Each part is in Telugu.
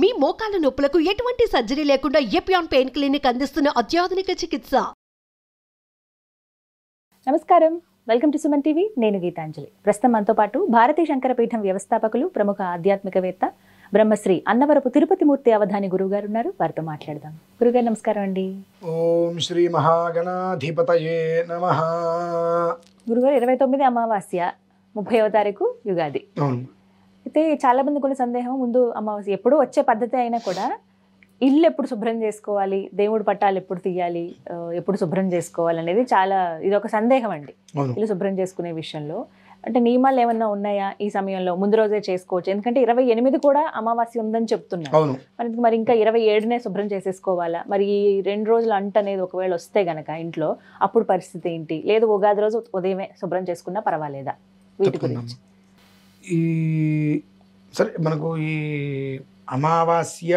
మీ మోకాల నొప్పులకు ఎటువంటి సర్జరీ లేకుండా ఎపియాన్ పెయిన్ క్లినిక్ అందిస్తున్న అత్యాధునిక చికిత్స. నమస్కారం, వెల్కమ్ టు సుమన్ టీవీ. నేను గీతాంజలి. ప్రస్తుతం మనతో పాటు భారతీయ శంకరపీఠం వ్యవస్థాపకులు, ప్రముఖ ఆధ్యాత్మికవేత్త, బ్రహ్మశ్రీ అన్నవరపు తిరుపతి మూర్తి అవధాని గురువుగారు ఉన్నారు. వారితో మాట్లాడదాం. గురుగారు నమస్కారం అండి. ఓం శ్రీ మహాగణాధిపతయే నమః. గురుగారు 29 అమావాస్య, 30వ తారీఖు యుగాది. అయితే చాలా మంది కొన్ని సందేహం, ముందు అమావాస్య ఎప్పుడు వచ్చే పద్ధతి అయినా కూడా ఇల్లు ఎప్పుడు శుభ్రం చేసుకోవాలి, దేవుడి పట్టాలు ఎప్పుడు తీయాలి, ఎప్పుడు శుభ్రం చేసుకోవాలి అనేది చాలా ఇది ఒక సందేహం అండి. ఇల్లు శుభ్రం చేసుకునే విషయంలో అంటే నియమాలు ఏమన్నా ఉన్నాయా? ఈ సమయంలో ముందు రోజే చేసుకోవచ్చు, ఎందుకంటే 28 కూడా అమావాస్య ఉందని చెప్తున్నారు. మరి ఇంకా 27నే శుభ్రం చేసేసుకోవాలా? మరి ఈ 2 రోజులు అంట అనేది ఒకవేళ వస్తే గనక ఇంట్లో అప్పుడు పరిస్థితి ఏంటి? లేదు ఉగాది రోజు ఉదయమే శుభ్రం చేసుకున్నా పర్వాలేదా? వీటి గురించి ఈ సరే, మనకు ఈ అమావాస్య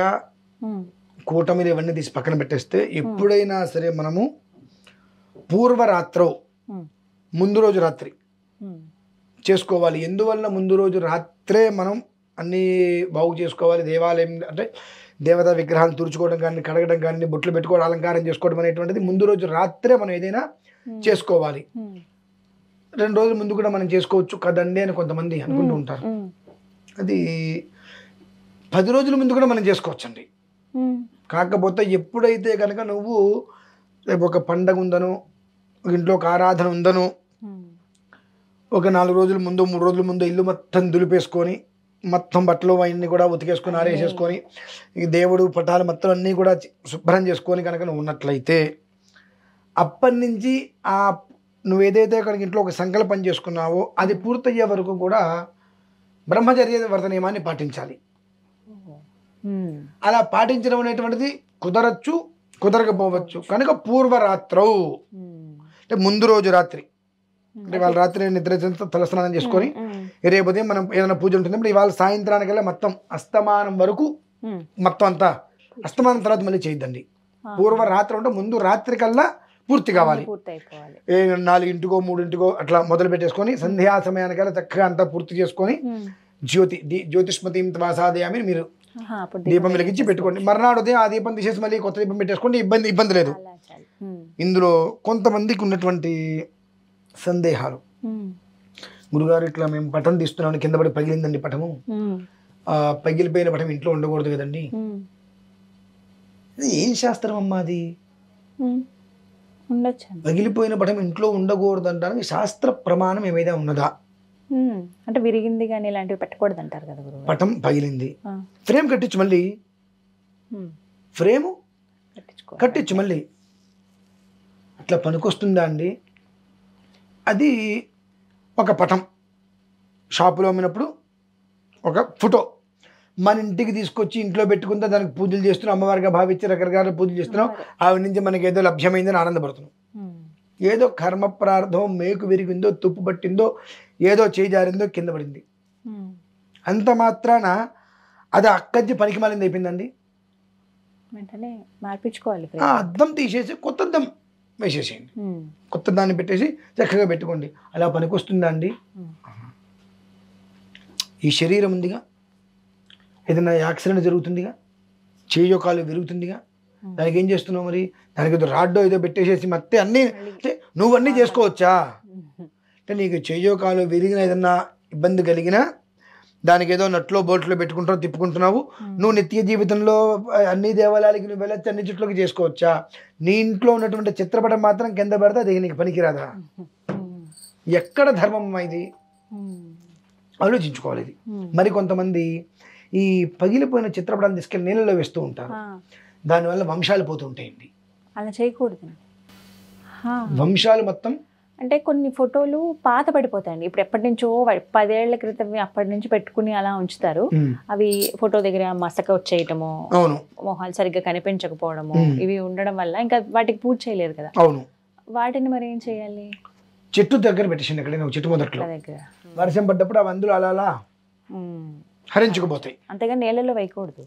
కూటమిని ఇవన్నీ తీసి పక్కన పెట్టేస్తే, ఎప్పుడైనా సరే మనము పూర్వరాత్రో ముందు రోజు రాత్రి చేసుకోవాలి. ఎందువల్ల ముందు రోజు రాత్రే మనం అన్నీ బాగు చేసుకోవాలి. దేవాలయం అంటే దేవతా విగ్రహాలు తుడుచుకోవడం కానీ, కడగడం కానీ, బొట్లు పెట్టుకోవడం, అలంకారం చేసుకోవడం అనేటువంటిది ముందు రోజు రాత్రే మనం ఏదైనా చేసుకోవాలి. 2 రోజుల ముందు కూడా మనం చేసుకోవచ్చు కదండి అని కొంతమంది అనుకుంటూ ఉంటారు. అది 10 రోజుల ముందు కూడా మనం చేసుకోవచ్చండి. కాకపోతే ఎప్పుడైతే కనుక నువ్వు రేపు ఒక పండగ ఉందనో, ఇంట్లో ఒక ఆరాధన ఉందనో, ఒక 4 రోజుల ముందు 3 రోజుల ముందు ఇల్లు మొత్తం దులిపేసుకొని, మొత్తం బట్టలు అవన్నీ కూడా ఉతికేసుకొని ఆరేసేసుకొని, ఈ దేవుడు పటాలు మొత్తం అన్నీ కూడా శుభ్రం చేసుకొని కనుక నువ్వు ఉన్నట్లయితే, అప్పటి నుంచి నువ్వు ఏదైతే కనుక ఇంట్లో ఒక సంకల్పం చేసుకున్నావో అది పూర్తయ్యే వరకు కూడా బ్రహ్మచర్య వ్రత నియమాన్ని పాటించాలి. అలా పాటించడం అనేటువంటిది కుదరచ్చు, కుదరకపోవచ్చు. కనుక పూర్వరాత్రౌ అంటే ముందు రోజు రాత్రి, అంటే వాళ్ళ రాత్రి నిద్ర తలస్నానం చేసుకొని రేపు ఉదయం మనం ఏదైనా పూజ ఉంటుంది, ఇవాళ సాయంత్రానికల్లా మొత్తం అస్తమానం వరకు మొత్తం అంతా అస్తమానం తర్వాత మళ్ళీ చేయొద్దండి. పూర్వరాత్రి అంటే ముందు రాత్రి కల్లా పూర్తి కావాలి. 4 3 అట్లా మొదలు పెట్టేసుకొని సంధ్యా సమయానికల్లా చక్కగా అంతా పూర్తి చేసుకొని జ్యోతిష్మతీం తమాసాదయామి మీరు దీపం వెలిగించి పెట్టుకోండి. మర్నాడు ఉదయం ఆ దీపం తీసేసి మళ్ళీ కొత్త దీపం పెట్టేసుకోండి. ఇబ్బంది లేదు. ఇందులో కొంతమందికి ఉన్నటువంటి సందేహాలు, గురుగారు ఇట్లా మేము పటం తీస్తున్నాం, కింద పడి పగిలిందండి పటము, పగిలిపోయిన పటం ఇంట్లో ఉండకూడదు కదండి. ఏం శాస్త్రం అమ్మా అది? పగిలిపోయిన పటం ఇంట్లో ఉండకూడదు అంటానికి శాస్త్ర ప్రమాణం ఏమైనా ఉన్నదా? అంటే విరిగింది కానీ ఇలాంటివి పెట్టకూడదు అంటారు కదా గురువు. పటం పగిలింది, ఫ్రేమ్ కట్టించు, మళ్ళీ ఫ్రేము కట్టించు మళ్ళీ. అట్లా పనికొస్తుందా అండి? అది ఒక పటం షాపులో అమ్మినప్పుడు ఒక ఫోటో మన ఇంటికి తీసుకొచ్చి ఇంట్లో పెట్టుకుంటే దానికి పూజలు చేస్తున్నాం, అమ్మవారిగా భావించి రకరకాల పూజలు చేస్తున్నాం. ఆవిడ నుంచి మనకి ఏదో లభ్యమైందని ఆనందపడుతున్నాం. ఏదో కర్మ ప్రార్థం, మేకు విరిగిందో, తుప్పు పట్టిందో, ఏదో చేజారిందో, కింద పడింది, అంత మాత్రాన అది అక్కడి పనికి మాలింది అయిపోయిందండి. వెంటనే మార్పించుకోవాలి. అద్దం తీసేసి కొత్త అద్దం వేసేసేయండి, కొత్త దాన్ని పెట్టేసి చక్కగా పెట్టుకోండి. అలా పనికొస్తుందా అండి? ఈ శరీరం ఉందిగా, ఏదైనా యాక్సిడెంట్ జరుగుతుందిగా, చేయో కాలు విరుగుతుందిగా, దానికి ఏం చేస్తున్నావు మరి? దానికి ఏదో రాడ్డో ఏదో పెట్టేసేసి మత్తే అన్నీ అంటే నువ్వన్నీ చేసుకోవచ్చా? అంటే నీకు చేయో కాలు విరిగిన ఏదన్నా ఇబ్బంది కలిగినా దానికి ఏదో నట్లో బోట్లో పెట్టుకుంటావు, తిప్పుకుంటున్నావు. నువ్వు నిత్య జీవితంలో అన్ని దేవాలయాలకి నువ్వు వెళ్ళొచ్చి అన్ని చుట్లకి చేసుకోవచ్చా? నీ ఇంట్లో ఉన్నటువంటి చిత్రపటం మాత్రం కింద పడితే అది నీకు పనికిరాదా? ఎక్కడ ధర్మం ఇది? ఆలోచించుకోవాలి ఇది. మరి కొంతమంది ఈ పగిలిపోయిన చిత్రపటాన్ని తీసుకెళ్ళి నీళ్ళలో వేస్తూ ఉంటారు. దానివల్ల వంశాలు పోతూ ఉంటాయండి. అలా చేయకూడదు. వంశాలు మొత్తం అంటే కొన్ని ఫోటోలు పాత పడిపోతాయండి. ఇప్పుడు ఎప్పటి నుంచో 10 ఏళ్ల క్రితం అప్పటి నుంచి పెట్టుకుని అలా ఉంచుతారు. అవి ఫోటో దగ్గర మసక వచ్చేయటము, మొహాలు సరిగ్గా కనిపించకపోవడము, ఇవి ఉండడం వల్ల ఇంకా వాటికి పూజ చేయలేరు కదా. అవును. వాటిని మరి ఏం చేయాలి? చెట్టు దగ్గర పెట్టేసింది, ఎక్కడైనా చెట్టు మొదట్లో దగ్గర వర్షం పడ్డప్పుడు అవి అందులో అలా అలా హరించుకుపోతాయి. అంతేగా నీళ్ళలో వేయకూడదు.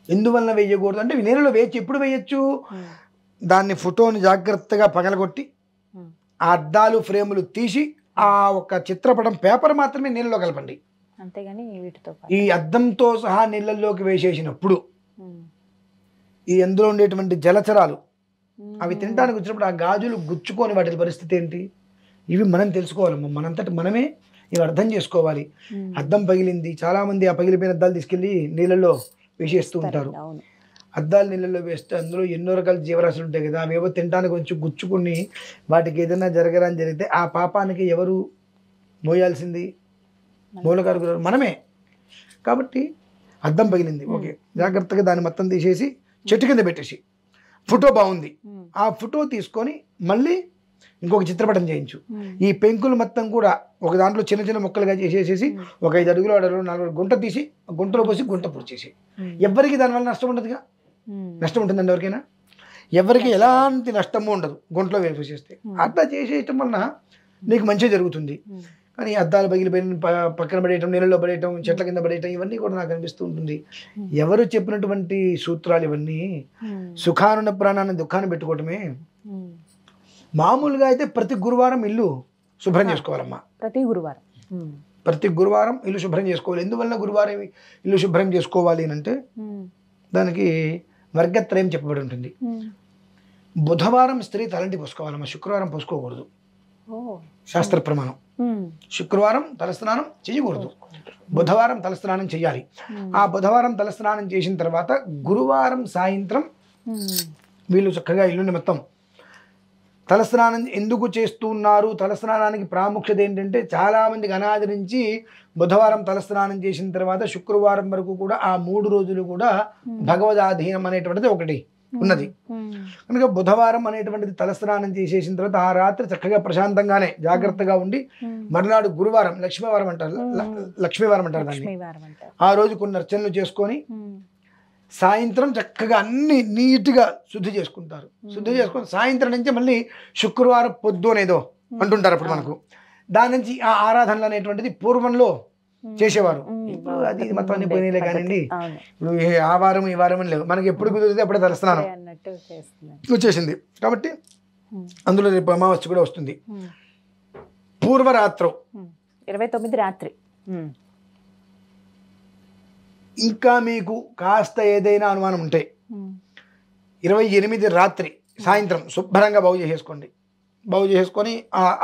ఎందువల్ల వేయకూడదు అంటే, నీళ్ళలో వేయచ్చు. ఎప్పుడు వేయచ్చు? దాన్ని ఫోటోని జాగ్రత్తగా పగలగొట్టి ఆ అద్దాలు ఫ్రేములు తీసి ఆ ఒక చిత్రపటం పేపర్ మాత్రమే నీళ్ళలో కలపండి. అంతేగాని వీటితో ఈ అద్దంతో సహా నీళ్ళల్లోకి వేసేసినప్పుడు ఈ అందులో ఉండేటువంటి జలచరాలు అవి తినడానికి వచ్చినప్పుడు ఆ గాజులు గుచ్చుకొని వాటి పరిస్థితి ఏంటి, ఇవి మనం తెలుసుకోవాలమ్మా. మనంతటి మనమే ఇవి అర్థం చేసుకోవాలి. అద్దం పగిలింది, చాలామంది ఆ పగిలిపోయిన అద్దాలు తీసుకెళ్ళి నీళ్ళల్లో వేసేస్తూ ఉంటారు. అద్దాలు నీళ్ళల్లో వేస్తే అందులో ఎన్నో రకాల జీవరాశులు ఉంటాయి కదా, అవేవో తినడానికి కొంచెం గుచ్చుకుని వాటికి ఏదైనా జరగరాని జరిగితే ఆ పాపానికి ఎవరు మోయాల్సింది? మూలకారకులు మనమే. కాబట్టి అద్దం పగిలింది, ఓకే, జాగ్రత్తగా దాన్ని మొత్తం తీసేసి చెట్టు కింద పెట్టేసి, ఫోటో బాగుంది, ఆ ఫోటో తీసుకొని మళ్ళీ ఇంకొక చిత్రపటం చేయించు. ఈ పెంకులు మొత్తం కూడా ఒక దాంట్లో చిన్న చిన్న ముక్కలుగా చేసేసి ఒక 5 అడుగులు 6 అడుగులు 4 గుంట తీసి గుంటలో పోసి గుంట పూడ్చేసి, ఎవరికి దానివల్ల నష్టం ఉండదుగా. నష్టం ఉంటుందండి ఎవరికైనా? ఎవరికి ఎలాంటి నష్టము ఉండదు గుంటలో వేసేస్తే. అట్లా చేసేయటం వలన నీకు మంచి జరుగుతుంది. కానీ అద్దాలు పగిలిపోయిన పక్కన పడేయటం, నీళ్ళలో పడేయటం, చెట్ల కింద పడేయటం, ఇవన్నీ కూడా నాకు అనిపిస్తూ ఉంటుంది. ఎవరు చెప్పినటువంటి సూత్రాలు ఇవన్నీ? సుఖానున్న ప్రాణాన్ని దుఃఖాన్ని పెట్టుకోవటమే. మామూలుగా అయితే ప్రతి గురువారం ఇల్లు శుభ్రం చేసుకోవాలమ్మా. ప్రతి గురువారం ఇల్లు శుభ్రం చేసుకోవాలి. ఎందువల్ల గురువారం ఇల్లు శుభ్రం చేసుకోవాలి అంటే దానికి వర్గత్రయం చెప్పబడి ఉంటుంది. బుధవారం స్త్రీ తలంటి పోసుకోవాలమ్మా, శుక్రవారం పోసుకోకూడదు, శాస్త్ర ప్రమాణం. శుక్రవారం తలస్నానం చేయకూడదు, బుధవారం తలస్నానం చేయాలి. ఆ బుధవారం తలస్నానం చేసిన తర్వాత గురువారం సాయంత్రం వీళ్ళు చక్కగా ఇల్లుని మొత్తం తలస్నానం ఎందుకు చేస్తున్నారు, తలస్నానానికి ప్రాముఖ్యత ఏంటంటే చాలామందికి అనాది నుంచి బుధవారం తలస్నానం చేసిన తర్వాత శుక్రవారం వరకు కూడా ఆ 3 రోజులు కూడా భగవదాధీనం అనేటువంటిది ఒకటి ఉన్నది. కనుక బుధవారం అనేటువంటిది తలస్నానం చేసేసిన తర్వాత ఆ రాత్రి చక్కగా ప్రశాంతంగానే జాగ్రత్తగా ఉండి మరునాడు గురువారం లక్ష్మీవారం అంటారు దాన్ని, ఆ రోజు కొన్ని అర్చనలు చేసుకొని సాయంత్రం చక్కగా అన్ని నీట్గా శుద్ధి చేసుకుంటారు. శుద్ధి చేసుకొని సాయంత్రం నుంచి మళ్ళీ శుక్రవారం పొద్దు అనేదో అంటుంటారు. అప్పుడు మనకు దాని నుంచి ఆ ఆరాధనలు అనేటువంటిది పూర్వంలో చేసేవారు. ఇప్పుడు అది మొత్తం అన్ని పోయినాయిలే కానివ్వండి. ఇప్పుడు ఆ వారం ఈ వారం అని లేవు, మనకి ఎప్పుడు కుదిరితే అప్పుడే తలస్నానం వచ్చేసింది. కాబట్టి అందులో రేపు అమావాస్య కూడా వస్తుంది. పూర్వరాత్రం 29 రాత్రి. ఇంకా మీకు కాస్త ఏదైనా అనుమానం ఉంటే 28 రాత్రి సాయంత్రం శుభ్రంగా బాగు చేసేసుకోండి. బాగు చేసుకొని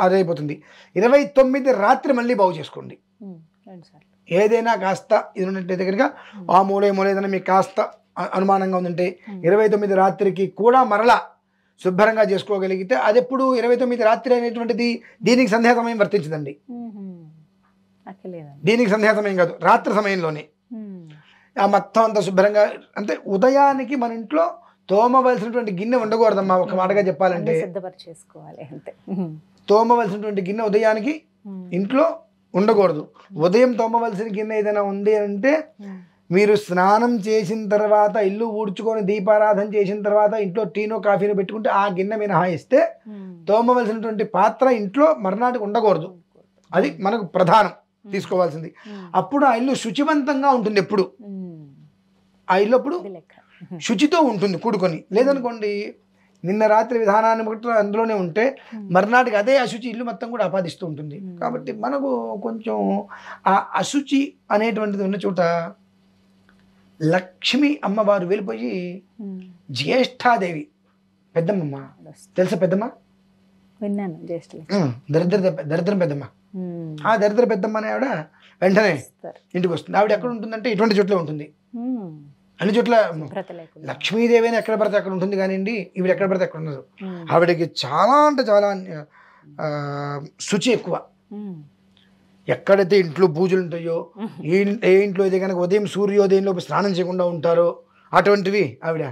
అదైపోతుంది. 29 రాత్రి మళ్ళీ బాగు చేసుకోండి. ఏదైనా కాస్త ఇది ఉన్నట్టయితే కనుక ఆ మూల ఏదైనా మీకు కాస్త అనుమానంగా ఉందంటే 29 రాత్రికి కూడా మరలా శుభ్రంగా చేసుకోగలిగితే అది ఎప్పుడు 29 రాత్రి అనేటువంటిది దీనికి సంధ్యా సమయం వర్తించదండి. దీనికి సంధ్యా సమయం కాదు, రాత్రి సమయంలోనే ఆ మొత్తం అంతా శుభ్రంగా. అంటే ఉదయానికి మన ఇంట్లో తోమవలసినటువంటి గిన్నె ఉండకూడదమ్మా. ఒక మాటగా చెప్పాలంటే తోమవలసినటువంటి గిన్నె ఉదయానికి ఇంట్లో ఉండకూడదు. ఉదయం తోమవలసిన గిన్నె ఏదైనా ఉంది అంటే మీరు స్నానం చేసిన తర్వాత ఇల్లు ఊడ్చుకొని దీపారాధన చేసిన తర్వాత ఇంట్లో టీనో కాఫీనో పెట్టుకుంటే ఆ గిన్నె మినహాయిస్తే తోమవలసినటువంటి పాత్ర ఇంట్లో మర్నాటికి ఉండకూడదు. అది మనకు ప్రధానం తీసుకోవాల్సింది. అప్పుడు ఆ ఇల్లు శుచివంతంగా ఉంటుంది. ఎప్పుడు ఆ ఇల్లు అప్పుడు శుచితో ఉంటుంది కూడుకొని. లేదనుకోండి నిన్న రాత్రి విధానాన్ని బట్టి అందులోనే ఉంటే మర్నాటికి అదే అశుచి ఇల్లు మొత్తం కూడా ఆపాదిస్తూ ఉంటుంది. కాబట్టి మనకు కొంచెం ఆ అశుచి అనేటువంటిది ఉన్న చోట లక్ష్మి అమ్మవారు వెళ్ళిపోయి జ్యేష్ఠాదేవి పెద్దమ్మ తెలుసా? పెద్దమ్మ విన్నాను, దరిద్రం పెద్దమ్మ. ఆ దరిద్ర పెద్దమ్మ అనే ఆవిడ వెంటనే ఇంటికి వస్తుంది. ఆవిడ ఎక్కడ ఉంటుందంటే ఇటువంటి చోట్ల ఉంటుంది. అన్ని చోట్ల లక్ష్మీదేవి అని ఎక్కడ పడితే అక్కడ ఉంటుంది కానివ్వండి, ఈవిడ ఎక్కడ పడితే అక్కడ ఉండదు. ఆవిడకి చాలా అంటే చాలా శుచి ఎక్కువ. ఎక్కడైతే ఇంట్లో పూజలు ఉంటాయో, ఏ ఇంట్లో అయితే కనుక ఉదయం సూర్యోదయంలో స్నానం చేయకుండా ఉంటారో అటువంటివి ఆవిడ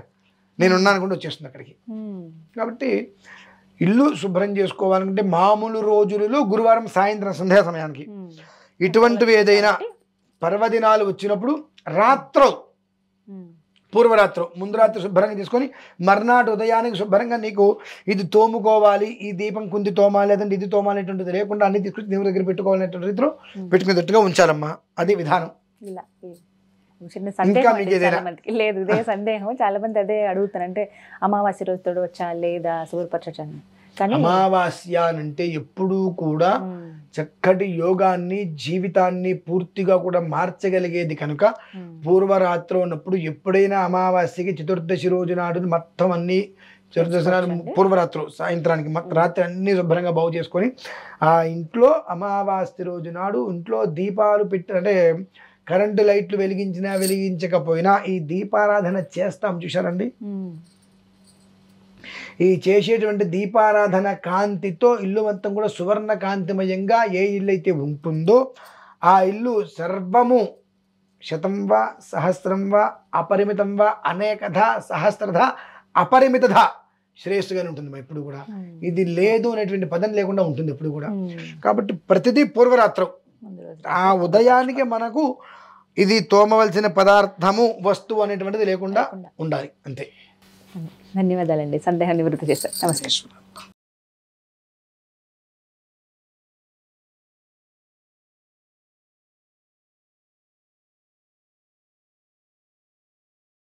నేనున్నానుకుంటే వచ్చేస్తుంది అక్కడికి. కాబట్టి ఇల్లు శుభ్రం చేసుకోవాలంటే మామూలు రోజులలో గురువారం సాయంత్రం సంధ్యా సమయానికి, ఇటువంటివి ఏదైనా పర్వదినాలు వచ్చినప్పుడు రాత్రం పూర్వరాత్రం ముందు రాత్రి శుభ్రంగా తీసుకొని మర్నాడు ఉదయానికి శుభ్రంగా నీకు ఇది తోముకోవాలి, ఈ దీపం కుంది తోమాలి, లేదంటే ఇది తోమాలి అనేటువంటిది లేకుండా అన్ని తీసుకొచ్చి దేవుడి దగ్గర పెట్టుకోవాలనేటువంటి రీతిలో పెట్టుకునేటట్టుగా ఉంచాలమ్మా. అది విధానం. లేదు ఇదే సందేహం చాలా మంది అదే అడుగుతారు. అంటే అమావాస్య రోజు తోడు వచ్చా లేదా శుభ్రపరచని. కానీ అమావాస్య అంటే ఎప్పుడూ కూడా చక్కటి యోగాన్ని జీవితాన్ని పూర్తిగా కూడా మార్చగలిగేది కనుక పూర్వరాత్రి ఉన్నప్పుడు ఎప్పుడైనా అమావాస్యకి చతుర్దశి రోజు నాడు మొత్తం అన్ని చతుర్దశి నాడు పూర్వరాత్రి సాయంత్రానికి మొత్తం రాత్రి అన్ని శుభ్రంగా బాగు చేసుకొని ఆ ఇంట్లో అమావాస్య రోజు నాడు ఇంట్లో దీపాలు పెట్టి అంటే కరెంటు లైట్లు వెలిగించినా వెలిగించకపోయినా ఈ దీపారాధన చేస్తాం చూశారండి. ఈ చేసేటువంటి దీపారాధన కాంతితో ఇల్లు మొత్తం కూడా సువర్ణ కాంతిమయంగా ఏ ఇల్లు అయితే ఉంటుందో ఆ ఇల్లు సర్వము శతం వా సహస్రం వా అపరిమితం వా అనేకధ సహస్రధ అపరిమితధ శ్రేయస్సుగానే ఉంటుంది ఎప్పుడు కూడా. ఇది లేదు అనేటువంటి పదం లేకుండా ఉంటుంది ఎప్పుడు కూడా. కాబట్టి ప్రతిదీ పూర్వరాత్రం ఆ ఉదయానికి మనకు ఇది తోమవలసిన పదార్థము వస్తువు అనేటువంటిది లేకుండా ఉండాలి అంతే. ధన్యవాదాలండి, సందేహాన్ని నివృత్తి చేశారు. నమస్కారం.